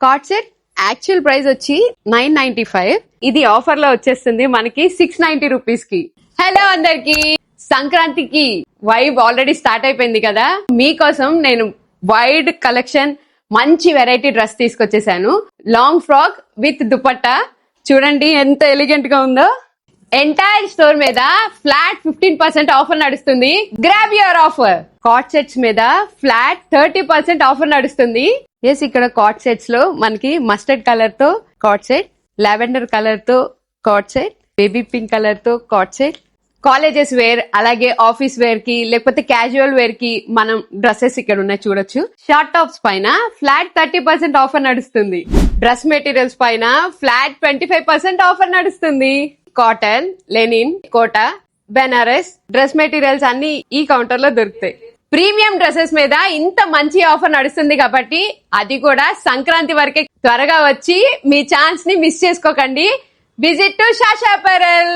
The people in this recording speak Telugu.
కార్డ్ సెట్ యాక్చువల్ ప్రైస్ వచ్చి 995. ఇది ఆఫర్ లో వచ్చేస్తుంది మనకి 690 రూపీస్ కి. హలో అందరికి, సంక్రాంతికి వైబ్ ఆల్రెడీ స్టార్ట్ అయిపోయింది కదా. మీకోసం నేను వైడ్ కలెక్షన్ మంచి వెరైటీ డ్రెస్ తీసుకొచ్చేసాను. Long frock with dupatta. చూడండి ఎంత ఎలిగెంట్ గా ఉందో. ఎంటైర్ స్టోర్ మీద ఫ్లాట్ 15% ఆఫర్ నడుస్తుంది. Grab your offer. Card sets మీద ఫ్లాట్ 30% ఆఫర్ నడుస్తుంది. ఎస్, ఇక్కడ కార్డ్ సెట్స్ లో మనకి మస్టర్డ్ కలర్ తో కార్డ్ సెట్, లావెండర్ కలర్ తో card set, baby pink colour తో కార్డ్ సెట్, కాలేజెస్ వేర్ అలాగే ఆఫీస్ వేర్ కి లేకపోతే క్యాజువల్ వేర్ కి మనం డ్రెస్సెస్ ఇక్కడ ఉన్నాయి చూడొచ్చు. షార్ట్ టాప్స్ పైన ఫ్లాట్ 30% ఆఫర్ నడుస్తుంది. డ్రెస్ మెటీరియల్స్ పైన ఫ్లాట్ 25% ఆఫర్ నడుస్తుంది. Cotton, linen, Kota, Banaras dress materials అన్ని ఈ కౌంటర్ లో దొరుకుతాయి. ప్రీమియం డ్రెస్సెస్ మీద ఇంత మంచి ఆఫర్ నడుస్తుంది కాబట్టి అది కూడా సంక్రాంతి వరకే. త్వరగా వచ్చి మీ ఛాన్స్ ని మిస్ చేసుకోకండి. Visit to Shasha apparel.